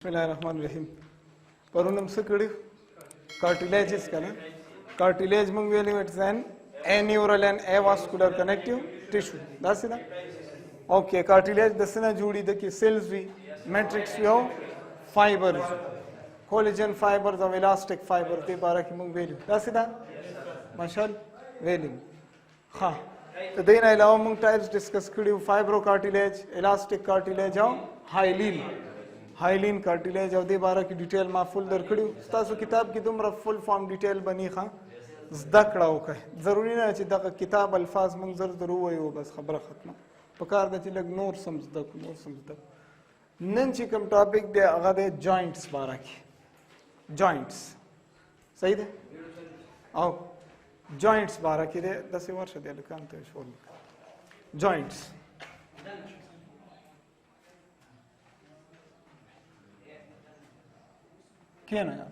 बिस्मिल्लाहिर्रहमानिर्रहीम परun हमसे कड़ी cartilages का ना cartilage मंग वेली it's an aneural and avascular connective tissue that's it okay cartilage दसना जुड़ी द की cells भी matrix भी हो fibers collagen fibers और elastic fibers ते बारह की मंग वेली that's it माशाल वेली हाँ तो देना अलावा मंग टाइप्स डिस्कस करी fibrocartilage elastic cartilage और हाइलिन कार्टिलेज और दे बारह की डिटेल मा फुल दर कड़ी तासो किताब की तुम फुल फॉर्म डिटेल बनी खा ज़दा कड़ाओ का ज़रूरी ना ची दका किताब अल्फाज मंजर ज़रूर है वो बस खबर ख़त्म पकार दे ची लग नोर समझदा नन ची कम टॉपिक दे आगा दे जॉइंट्स बारह की जॉइंट्स सही दे आओ जॉइंट्स बारह की दे 10 वर्ष दे लकान तो शोर जॉइंट्स क्या ना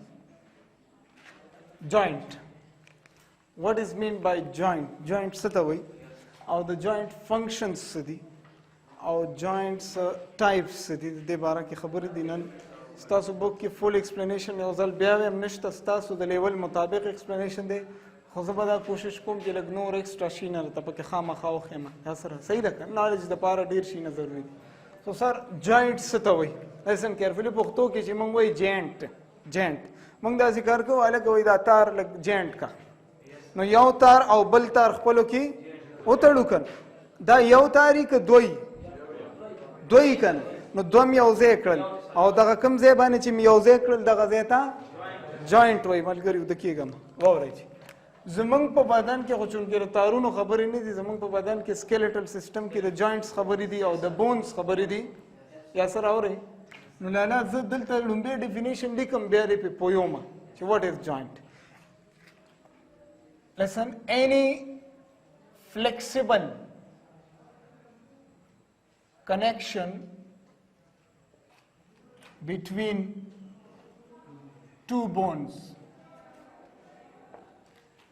joint what is mean by joint सता वही और the joint functions सदी और joints types सदी दे बारह की खबर दिनन स्तासु बुक की full explanation में उज़ल ब्यावे हमनेश तस्तासु द लेवल मुताबिक explanation दे खुशबदा कोशिश कुम कि लग नोर एक्स्ट्रा शीना रहता पर कि खामा खाओ खेमा यासर सही रखा knowledge द पारा डीर शीना ज़रूरी तो सर joint सता वही listen carefully पुख्तो की चिमंग वही जेंट मंग दा जिक्र को वाले कोई दा तार लग जेंट का नो यौ तार और बल तार खपलो की उतड़ू कन दा यौ तारी के दोई कन नो दोम यौ जेकल और दा कम जेबाने चिम यौ जेकल दा जेता जॉइंट वही मलगरी उदकीगा वो रही जमंग प बदन के कुछ उनके तारुनो खबर नहीं दी जमंग प बदन के स्केलेटल सिस्टम की द जॉइंट्स खबर दी और द बोन्स खबर दी या सर और रही Nulana zidil ta lumbe definition likam bere pe poyoma. So what is joint? Listen, any flexible connection between two bones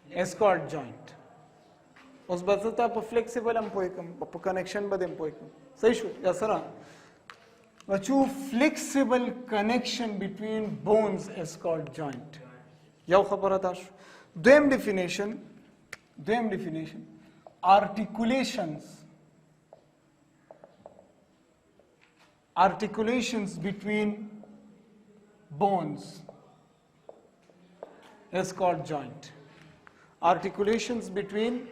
is called joint. Us bazata pa flexible am poikam, pa connection badem poikam. Sahi shu, ya sara. A true flexible connection between bones is called joint. Yaw khabar atash. Them definition, articulations between bones is called joint. Articulations between,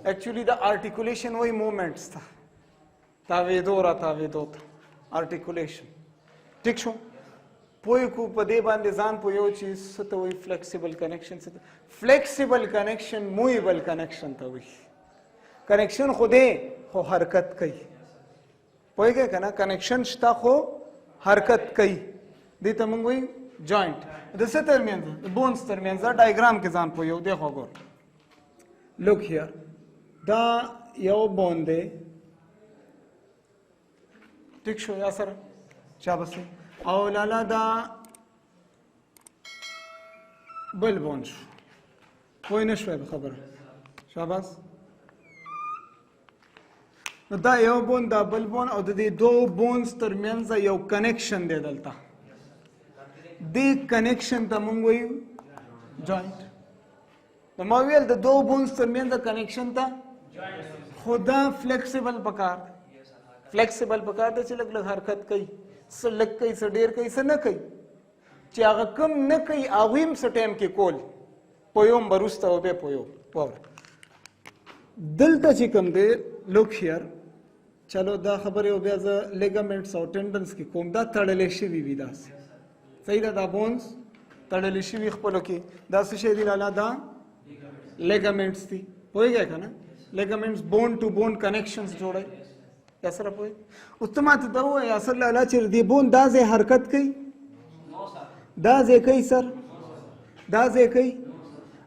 actually the articulation वही movements था. तावेदो articulation ठीक छो पोय को पदे बांधे जान पोयो चीज सत वही फ्लेक्सिबल कनेक्शन से फ्लेक्सिबल कनेक्शन मूवेबल कनेक्शन था वही कनेक्शन खुदे हो हरकत कई पोय क्या कहना कनेक्शन शता हो हरकत कई दी तमंग वही जॉइंट दसे दरमियान बोन्स दरमियान सा डायग्राम के जान पोयो देखो गो लुक हियर दा यो बोन दे ठीक शो या सर शाबाश और लाला दा बल बोन्स कोई नशवे खबर शाबाश दा यो बोन दा बल बोन और दे दो बोन्स दरमियान सा यो कनेक्शन दे दलता दे कनेक्शन ता मंगोई जॉइंट तो मावियल द दो बोन्स दरमियान सा कनेक्शन ता खुदा फ्लेक्सिबल पकार फ्लेक्सिबल पकार दे लग लग हरकत कई स लग कई स डेर कई स न कई चाग कम न कई आविम स टाइम के कोल पोयोम बरुस्ता ओबे पोयो और दिल त चिकम दे लुक हियर चलो दा खबर ओबे एज लिगामेंट्स और टेंडन्स की कोम दा तड़ले शिवी विदास सही दा बोन्स तड़ले शिवी खपलो की दा से शेदी लाला दा लिगामेंट्स थी पोय गया ना ligaments bone to bone connections जोड़े यासर पोय उत्तमा तो वो यासर लाला चिर दी बोन दाजे हरकत कई दाजे कई सर दाजे कई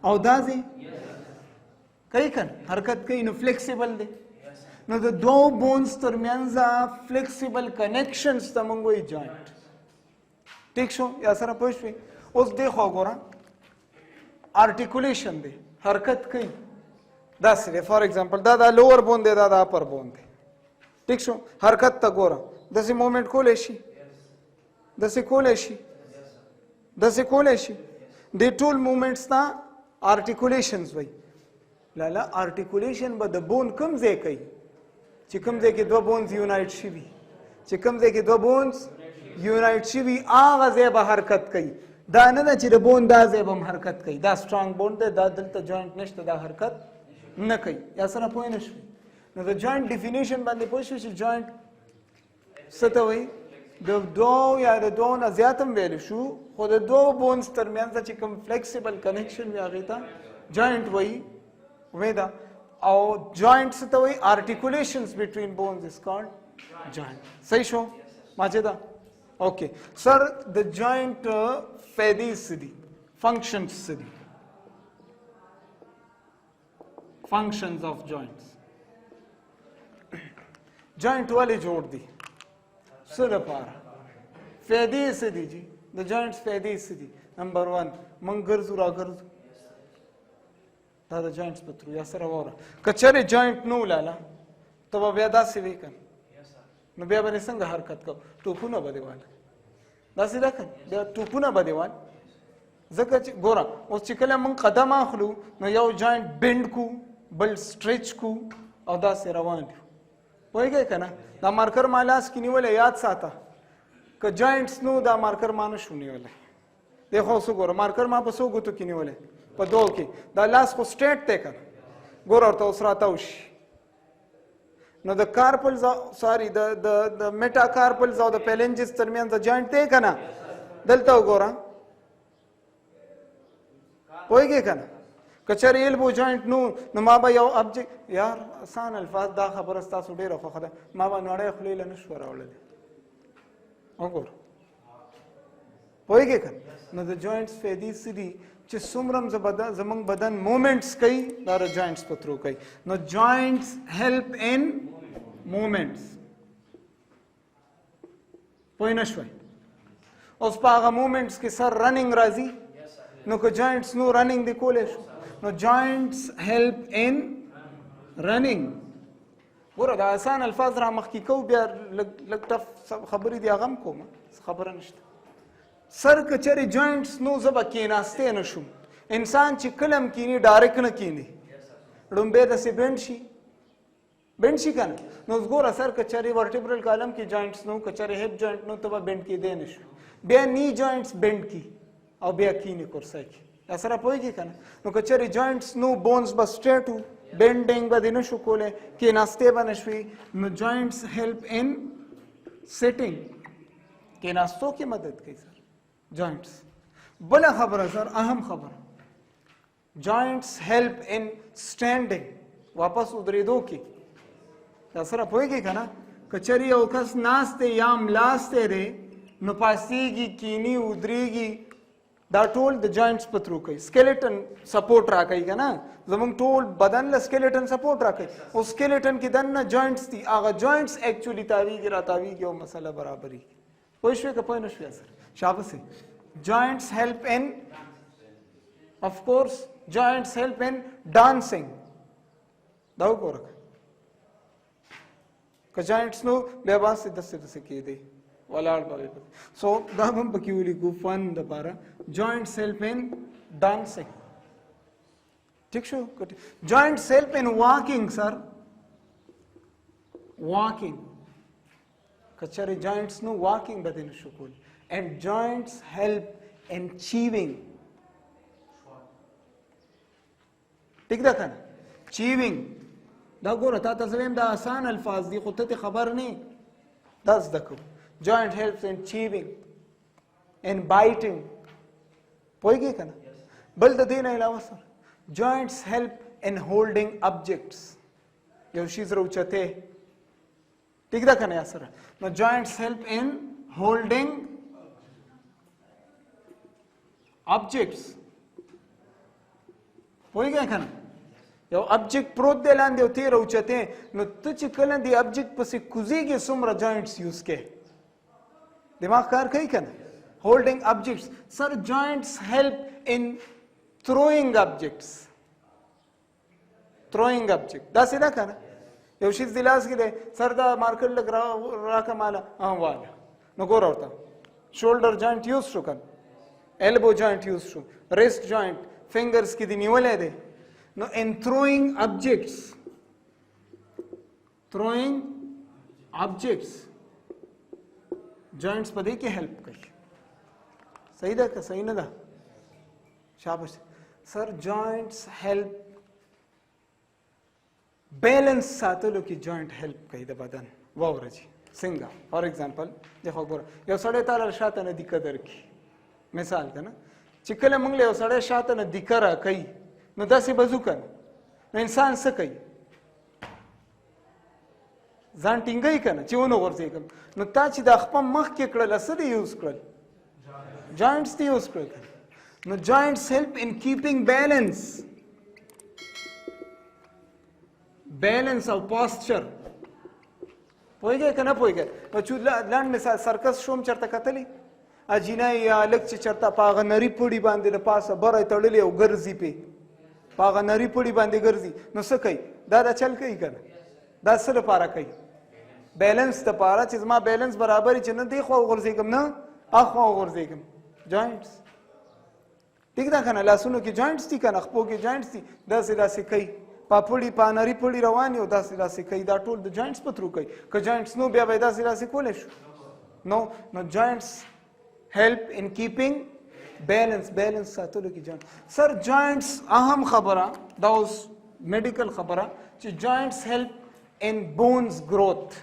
और दाजे कई कर हरकत कई नो फ्लेक्सिबल दे नो द दो बोन्स दरमियान जा फ्लेक्सिबल कनेक्शंस तमंगो जॉइंट ठीक शो यासर पोय पे उस देखो गोरा आर्टिकुलेशन दे हरकत कई दस रे फॉर एग्जांपल दादा लोअर बोन दे दादा अपर बोन दे ठीक शो हरकत तक गोरा दसी मोमेंट को लेशी داسې کولی شي داسې کولی شي د ټول مومنټس ته آرټیکولیشنز وایي لاله آرټیکولیشن به د بون کوم ځای کوي چې کوم ځای کې دوه بونز یونایټ شوي چې کوم ځای کې دوه بونز یونایټ شوي هغه ځای به حرکت کوي دا نه ده چې د بون دا ځای به هم حرکت کوي دا سټرانګ بون دی دا دلته جوینټ نشته دا حرکت نه کوي یا سره پوه نه شوي نو د جوینټ ډیفینیشن باندې پوه شو چې جوینټ څه ته وایي د دوو یا د دوو نه زیات هم ویلی شو خو د دوو بونز ترمنځ چې کوم فلیکسیبل کنیکشن وي هغې ته جوینټ وایي ویدا او joint څه ته وایي articulations between bones is called joint صحیح شو ماجده اوکې سر د joint فائدې څه دي functions څه دي functions of joints joint ولې جوړ دي څه لپاره فائدې څه دي جی د joints فائدې څه دي نمبر 1 موږ ګرځو راګرځو دا د جوینټس په ترو یا سره وره که چېرې جوینټ نه ولاله ته به بیا داسې وی که نو بیا به دې څنګه حرکت کوو ټوپونه به دې وال داسې ده که بیا ټوپونه به دې وال ځکه چې ګوره اوس چې کله موږ قدم اخلو نو یو جوینټ بینډ کو بل سټریچ کو او داسې روان دي پوهېږئ که نه دا مارکر ما لاس کې نیولی یاد ساته که جوینټس نو دا مارکر ما نه شو نیولی دی خو اوس وګوره مارکر ما په څو ګوتو کې نیولی په دوو کې دا لاس خو سټریټ دی که نه ګوره ورته اوس راتاو شي نو د کارپلز ساري د میټا کارپلز او د پیلنجز ترمنځ د جوینټ دی که نه دلته وګوره پوهېږې که نه که چېرې ایلبو جوینټ نو ما به یو ابجیکټ یار آسان الفاظ دا خبره ستاسو ډېره خوښه ده ما به نړۍ خولې له نه شوه راوړلی وګوره پوهېږې که نو د جوینټس فایدې څه دي چې څومره زموږ بدن مومنټس کوي دا د جوینټس په تھرو کوي نو جوینټس هیلپ ان مومنټس پوه نه شوئ اوس په هغه مومنټس کې سر رننګ راځي نو که جوینټس نو رننګ دی کولی شو نو جوینټس هیلپ ان رننګ ګوره دا آسان الفاظ را مخکې کوو بیا لږ ټف خبرې دي هغه هم کوم خبره نشته سر که چېرې جوینټس نو زه به کېناستی نه شم انسان چې کله هم کیني ډایرکټ نه کیني ړومبی داسې بینډ شي بینډ شي که نه نو اوس ګوره سر که چېرې ورټیبرل کالم کې جوینټس نو که چېرې هیپ جوینټ نو ته به بینډ کېدی نه شو بیا نی جوینټس بینډ کی او بیا کینی کرسی کې دا سره پوهېږي که نه نو که چېرې جوینټس نو بونز به سټریټ و بینډینګ به دې نه شو کولی کېناستې به نه شوې نو جوینټس هیلپ ان سیټینګ کېناستو کې مدد کوي سر جوینټس بله خبره سر اهم خبره جوینټس هیلپ ان سټینډینګ واپس ودرېدو کې دا سره پوهېږي که نه که چېرې یو کس ناست دی یا ملاستی دی نو پاسېږي کینی ودرېږي دا ټول د جوینټس په تھرو کوي سکیلیټن سپورټ راکوي که نه زموږ ټول بدن له سکیلیټن سپورټ راکوي او سکیلیټن کې دننه جوینټس دي هغه جوینټس ایکچولي تاویږي راتاویږي او مسله برابرېږي پوه شوې که پوه نه شوې سر شابسې joints help in of course joints help in dancing دا وګوره که joints نو بیا به داسې داسې کېدی ولاړ به سو دا هم پکې ولیکو فن دپاره joints help in dancing ٹھیک شو joints help in walking sir walking که چېرې joints نو walking به دې نه شو کولی and joints help in chewing ٹھیک ده کنه chewing دا ګوره تا ته زه وایم دا آسان الفاظ دي خو ته خبر نه دا زده کوو joint helps in chewing in biting پوهېږې که نه بل د دې نه علاوه سره joints help in holding objects یو شیز راوچتې ٹھیک ده که نه یا سره نو joints help in holding objects پوهېږئ که نه یو ابجیکټ پروت دی لاندې او ته یې راوچتې نو ته چې کله دې ابجیکټ پسې کوزېږې څومره جوینټس یوز کې دماغ کار کوي که نه هولډینګ ابجیکټس سر جوینټس هیلپ ان تھروئنګ ابجیکټس تھروئنګ ابجیکټ داسې ده که نه یو شیز دې لاس کې دی سر دا مارکر لږ راکه ماله واله نو ګوره ورته shoulder joint use شو کن elbow joint use شو wrist joint fingers کې دی نیولې دی نو in throwing objects joints په دې کې help کوي صحیح ده که صحیح نه ده شاباش سر joints help balance ساتلو کې joint help کوي د بدن واورځي څنګه فار ایگزامپل دغه ګور یو سړی تعالی شاته نه دی قدر کی مثال کنه چې کله موږ له یو سړی شاته نه دی کرا کوي نو داسې بزو کنه نو انسان څه کوي ځان ټینګای کنه چې ونه ورځي کوم نو تا چې د خپل مخ کې کړل څه دی یوز کړل joints دی یوز کړل نو joints help in keeping balance او posture پوهیږئ که نه پوهیږئ په لنډ مثال سرکس شوم چېرته کتلی اجینه یا هلک چې چېرته په هغه نري پړي باندې د پاسه بره یې تړلي او ګرځي پې په هغه نري پړي باندې ګرځي نو څه کوي دا د چل کوي که نه دا څه لپاره کوي بیلنس دپاره چې زما بیلنس برابر چې نه دې خوا وغورځېږم نه اخوا وغورځېږم جوینټس ټیک ده که نه لاسونو کې جوینټس دي که نه خپو کې جوینټس دي داسې کوي پاپړي پانری پړي روان یو داسې کوي دا ټول د جوینټس په تھرو کوي که جوینټس نو بیا به داسې کولی شو نو جوینټس help in keeping balance ساتلو کې جوینټ سر جوینټس اهم خبره دا اوس میډیکل خبره چې جوینټس help in bones growth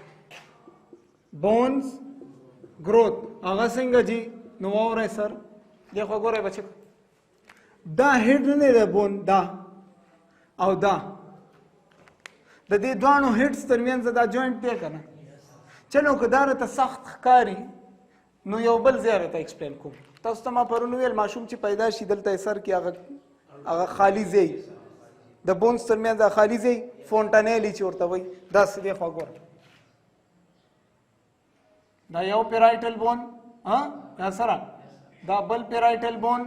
هغه څنګه جی نو واورئ سر دغه ګورئ بچو دا هډ نه دی بون دا او دا د دې دوانو هډز ترمنځ دا جوینټ دی کنه چلو که دا راته سخت ښکاري نو یو بل ځای راته ایکسپلین کوم تاسو ته ما پرون ویل ماشوم چې پیدا شي دلته سر کې هغه خالي ځای د بونز ترمنځ دا خالي ځای فونټانیلی چې ورته وایي داسې دی خوا ګوره دا یو پیرایټل بون یا سره دا بل پیرایټل بون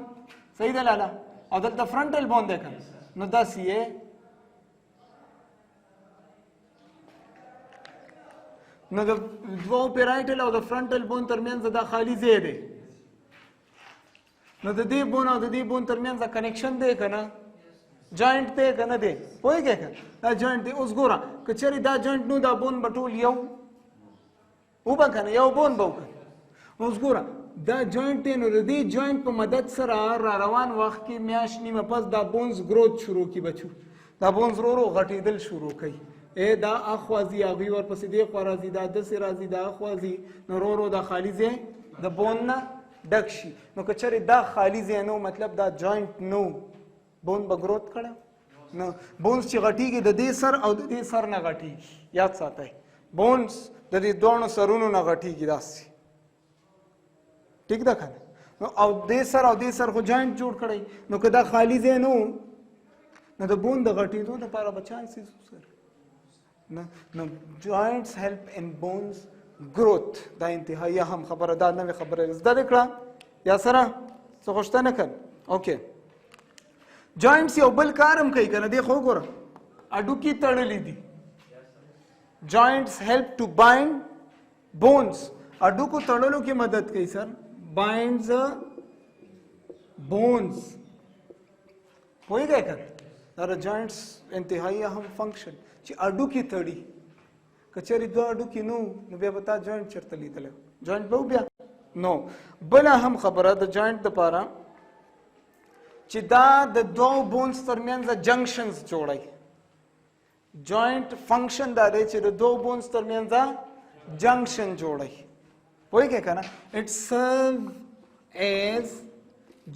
صحیح ده لاله او دلته فرنټل بون دی کنه نو داسې یې نو د دوو پیرایټل او د فرنټل بون ترمنځ دا خالي ځای دی نو د دې بون او د دې بون ترمنځ کنیکشن دی که نه جوینټ دی که نه دی پوهېږئ که دا جوینټ دی اوس ګوره که چېرې دا جوینټ نو دا بون به ټول یو وبه که نه یو بون به وکړه اوس ګوره دا جوینټ دی نو د دې جوینټ په مدد سره را روان وخت کې میاشت نیمه پس دا بونز گروت شروع کړي بچو دا بونز ورو غټېدل شروع کوي دا اخوا ځي هغوی ورپسې دې خوا راځي دا داسې راځي دا اخوا ځي نو ورو دا خالي ځای د بون نه ډک شي نو که چېرې دا خالي ځای نو مطلب دا جوینټ نو بون به گروت کړی نو بونز چې غټېږي د دې سر او د دې سر نه غټېږي یاد ساتئ بونز د دې دواړو سرونو نه غټېږي داسې ټیک ده که نه نو او دې سر او دې سر خو جوینټ جوړ کړی نو که دا خالي ځای نو نو د بون د غټېدو دپاره به چانسز سر نو joints help in bones growth دا انتهایی اهم خبره دا نوې خبره زده دې کړه یا سره څه غوښته نه کړ اوکې joints یو بل کار هم کوي که نه دی خو وګوره هډوکي تړلي دي joints help to bind bones هډوکو تړلو کې مدد کوي سر binds bones پوهېږئ که دا د joints انتهایی اهم فنکشن چې اډوکي تړي که چېرې دوه اډوکي نو بیا به تا جوینټ چېرته لیدلی جوینټ به بیا نو بله هم خبره د جوینټ دپاره چې دا د دوو بونز ترمنځ جنکشنز جوړوي جوینټ فنکشن دا دی چې د دوو بونز ترمنځ جنکشن جوړوي پوهېږئ که نه اټ سرو ایز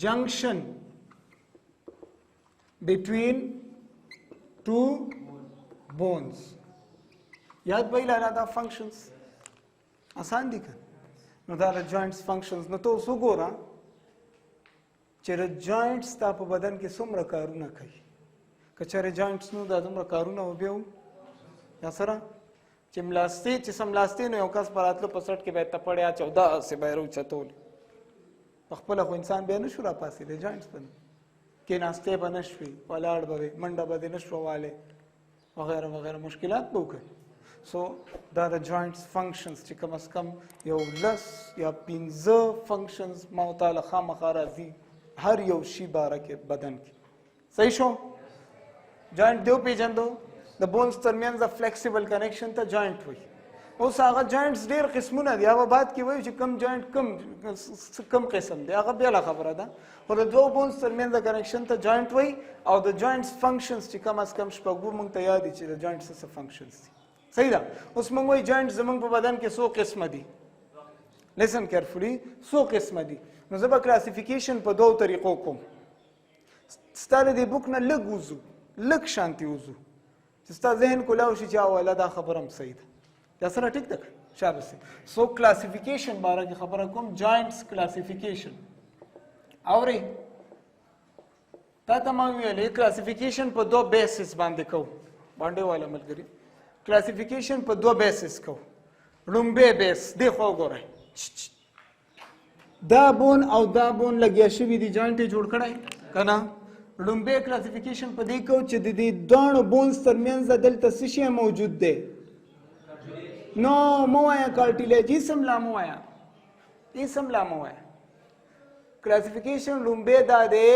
جنکشن بټوین ټو bones یاد به لاله دا فنکشنز آسان دي که نو دا د جوینټس فنکشنز نو ته اوس وګوره چې د جوینټس ستا په بدن کې څومره کارونه کوي که چېرې جوینټس نو دا دومره کارونه و بیا یا سره چې ملاستې چې سملاستې نو یو کس به راتلو په سټ کې به یې تپړې اچو داسې به یې راوچتول پخپله خو انسان بیا نه شو راپاڅېدی جوینټس به کېناستې به نه شوې ولاړ به وې منډه به دې نه شوه والی وغیره وغیره مشکلات به وکړي سو دا د جوائنټس فنکشنز چې کم از کم یو 10 یا 15 فنکشنز ما تعالی خامخا راځي هر یو شی باره کې بدن کې. صحیح شو؟ جوائنټ دیو پیژندو د بونز ترمنځ د فلیکسیبل کنیکشن ته جوائنټ وایي. اوس هغه جوائنټس ډېر قسمونه دي، هغه بعد کې وایو چې کم جوائنټ کم قسم دی، هغه بېله خبره ده، خو د دوو بونز ترمنځ د کنیکشن ته جوائنټ وایي. او د جوائنټس فنکشنز چې کم از کم شپږ موږ ته یاد دي چې د جوائنټس څه فنکشنز دي. صحیح ده؟ اوس موږ وایو جوائنټ زموږ په بدن کې څو قسمه دي. لیسن کیرفولي، څو قسمه دي. نو زه به کلاسیفیکیشن په دوو طریقو کوم. ستا د دې بوک نه لږ وځو، لږ شانتي وځو چې ستا ذهن کولاو شي چې اوله دا خبره هم صحیح ده. یا سره ټیک ده؟ شاباس. سو کلاسیفیکیشن باره کې خبره کوم، جوائنټس کلاسیفیکیشن. اورې تا ته ما ویلې کلاسیفیکیشن په دو بیسس باندې کوو، باندې والا ملګري کلاسیفیکیشن په دو بیسس کوو. لومبی بیس دی خو وګورئ، دا بون او دا بون لګیا شوي دي، جوائنټ یې جوړ کړی که نه. لومبی کلاسیفیکیشن په دې کوو چې د دې دواړو بونز ترمنځ دلته څه شی موجود دی. نو مو وایه کارټیلیج، اسم لا مو وایه، اسم لا مو وایه. کلاسیفیکیشن لومبی دا دی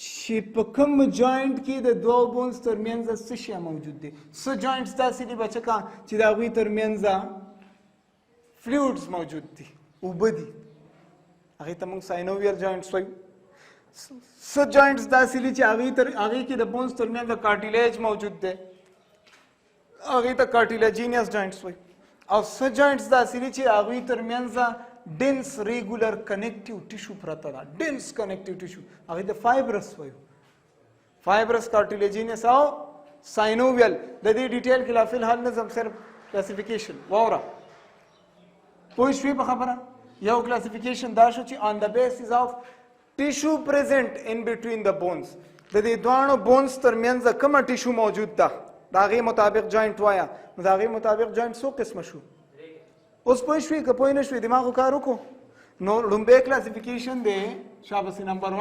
چې په کوم جوائنټ کې د دوو بونز ترمنځ څه شی موجود دی. څه جوائنټس داسې دي بچکا چې د هغوی ترمنځ فلویډز موجود دي، اوبه دي، هغې ته موږ ساینوویل جوائنټس وایو. څه جوائنټس داسې دي چې هغې کې د بونز ترمنځ د کارټیلیج موجود دی، هغې ته کارټیلیجینیس جوائنټس وایو. او څه جوائنټس داسې دي چې هغوی ترمنځ ډینس ریګولر کنیکټیو ټیشو پرته ده، ډینس کنیکټیو ټیشو، هغې ته فایبرس وایو. فایبرس، کارټیلیجینیس او ساینوویل. د دې ډیټیل کې لا فی الحال نظم صرف کلاسیفیکیشن واوره. پوه شوې په خبره؟ یو کلاسیفیکیشن دا شو چې آن د بیسس آف ټیشو پریزنټ ان بټوین د بونز، د دې دواړو بونز ترمنځ کومه ټیشو موجود ده د هغې مطابق جوائنټ وایه. نو د هغې مطابق جوائنټ څو قسمه شو؟ اوس پوه شوې که پوه نه شوې دماغو کار وکړو. نو لومبی کلاسیفیکیشن دی شاباسي نمبر 1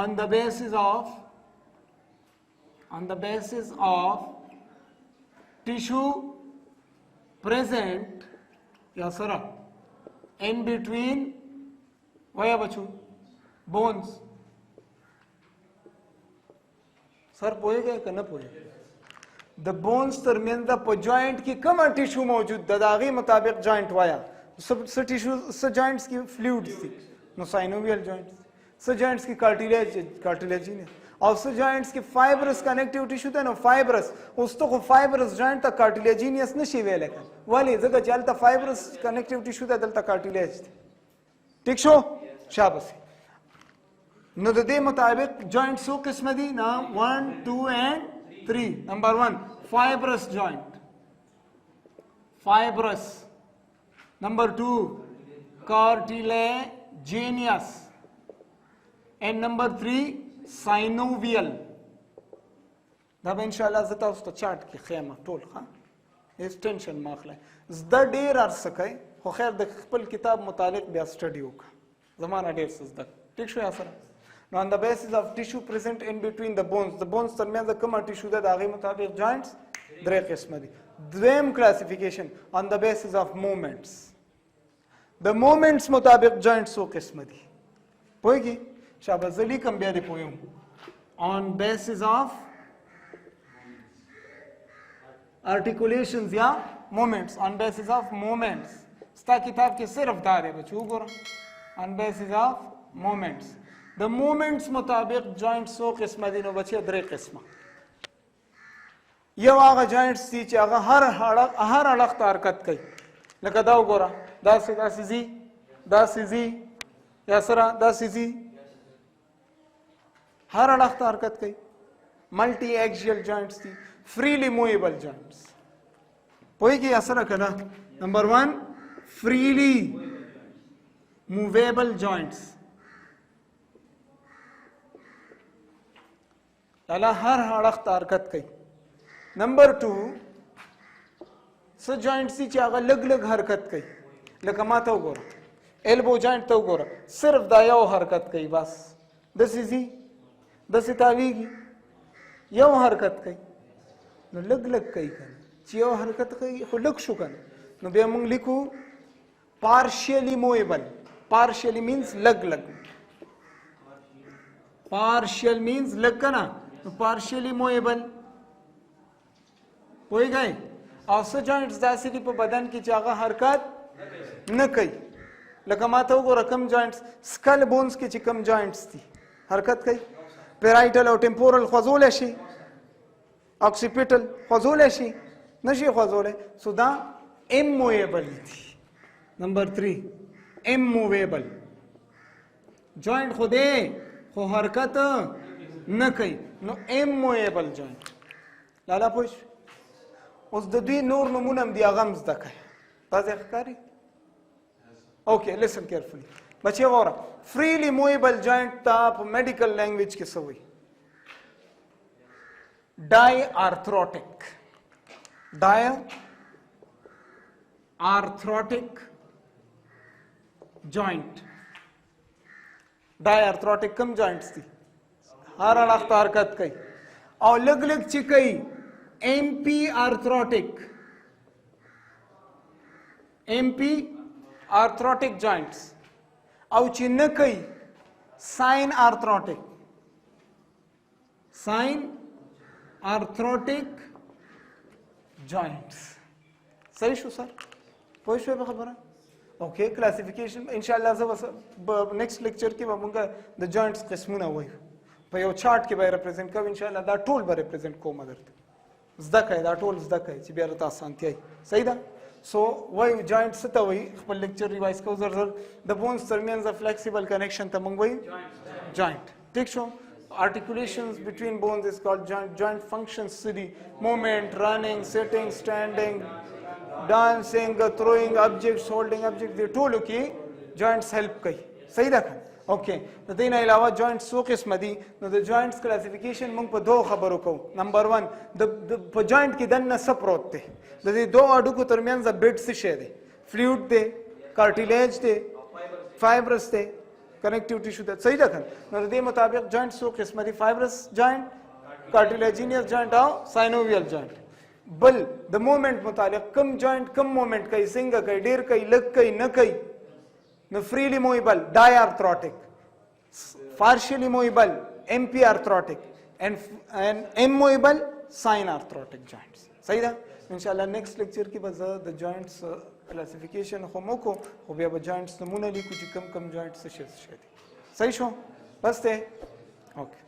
on the basis of tissue present یا سره in between ویا بچو bones. سر پوهیږئ که نه پوهیږئ؟ د بونز ترمنځ په جوائنټ کې کومه ټیشو موجود ده د هغې مطابق جوائنټ وایه. څه ټیشو، څه جوائنټس کې فلویډز دي، نو ساینوویل جوائنټس. څه جوائنټس کې کارټیلیجینیس، او څه جوائنټس کې فایبرس کنیکټیو ټیشو ده، نو فایبرس. اوس ته خو فایبرس جوائنټ ته کارټیلیجینیس نشي ویلی که، ولې؟ ځکه چې هلته فایبرس کنیکټیو ټیشو ده، دلته کارټیلیج دی. ټیک شو؟ شاباسي. نو د دې مطابق جوائنټ څو قسمه دي؟ نه 1 2 and 3. Number 1 fibrous joint, fibrous. Number 2 cartilaginous, and number 3 synovial. دا به انشاءالله زه تاسو ته چارټ کې ښیم ټول. ښه هېڅ ټینشن مه اخلئ. زده ډېر عرصه کوئ، خو خیر د خپل کتاب متعلق بیا سټډي وکړه، زما نه ډېر څه زده. ټیک شو یا سره؟ نو on the basis of tissue present in between the bones، the bones ترمنځ کومه ټیشو ده د هغې مطابق جوائنټس درې قسمه دي. دویم کلاسیفیکیشن on the basis of movements، د مومنټس مطابق جوائنټ څو قسمه دي پوهیږي؟ شاباس زه لیکم بیا دې پوهیم. on basis of articulations یا movements، on basis of movements. ستا کتاب کې صرف دا دی بچو وګوره، on basis of movements. د مومنټس مطابق جوائنټ څو قسمه دي؟ نو بچیا درې قسمه. یو هغه جوائنټس دي چې هغه هر اړخ ته حرکت کوي، لکه دا وګوره، داسې ځي، داسې ځي، یا سره داسې ځي، هر اړخ ته حرکت کوي. ملټي ایکزیل جوائنټس دي، فریلی موویبل جوائنټس. پوهیږي یا سره که نه؟ نمبر 1 فریلی موویبل جوائنټس، الله هر اړخ ته حرکت کوي. نمبر 2 څه جوائنټس دي چې هغه لږ لږ حرکت کوي، لکه ما ته وګوره، ایلبو جوائنټ ته وګوره، صرف دا یو حرکت کوي بس، داسې ځي، داسې تاویږي، یو حرکت کوي. نو لږ لږ کوي که نه، چې یو حرکت کوي خو لږ شو کنه نو بیا موږ لیکو partially movable. Partially means لږ partial means لږ کنه نو partially movable پوهیږئ او څه جوینټس داسې دي په بدن کې چې هغه حرکت نه کوي لکه ما ته وګوره کوم جوینټس سکل بونز کې چې کوم جوینټس دي حرکت کوي پیرایټل او ټمپورل خوځولی شي اکسیپیټل خوځولی شي نشي خوځولی سو دا اموویبل دي نمبر 3 اموویبل جوینټ خو دی خو حرکت نه کوي نو اموویبل جوینټ لالا پوه اوس د دوی نور نمونه هم دي هغه هم زده کوئ تاسې ښکاري اوکې لسن کیرفولي بچې واوره فریلی موویبل جوینټ ته په میډیکل لینګویج کې څه وایي ډای آرتھروټک ډای آرتھروټک جوینټ ډای آرتھروټک کوم جوینټس دي هر اړخ ته حرکت کوي او لږ لږ چې کوي MP arthrotic MP arthrotic joints او چې نه کوي sign arthrotic sign arthrotic joints صحیح شو سر پوه شوې په خبره اوکې کلاسیفیکیشن ان شاء الله زه نیکسټ لیکچر کې به موږ د جوینټس قسمونه وایو په یو چارت کې به ریپرزینټ کوو ان شاء الله دا ټول به ریپرزینټ کوم درته زده کوي دا ټول زده کوي چې بیا راته اسانتیا صحیح ده سو وایو جوینټ څه ته وایي خپل لیکچر ریوایز کوو زر د بونز ترمنځ فلیکسیبل کنیکشن ته موږ وایو جوینټ ټیک شو articulations between bones is called joint functions city movement running sitting standing dancing throwing objects holding objects دې ټولو کې joints help کوي صحیح ده اوکې د دې نه علاوه جوینټ څو قسمه دي نو د جوینټس کلاسیفیکیشن موږ په دوه خبرو کوو نمبر 1 په جوینټ کې دنه څه پروت دی د دې دوه اډوکو ترمنځ بیډ څه شی دی فلویډ دی کارټیلیج دی فایبرس دی کنیکټیو ټیشو دی صحیح ده نو د دې مطابق جوینټ څو قسمه دي فایبرس جوینټ کارټیلیجینیس جوینټ او ساینوویل جوینټ بل د موومنت متعلق کم جوینټ کم موومنت کوي څنګه کوي ډیر کوي لږ کوي نه کوي no freely movable diarthrotic partially movable MP arthrotic and immovable synarthrotic joints صحیح ده انشاءالله نیکسٹ لیکچر کې به زه د جوینټس کلاسیفیکیشن خو مو کو خو بیا به جوینټس نمونه لیکو چې کم کم جوینټس څه شي دي صحیح شو بس ته اوکې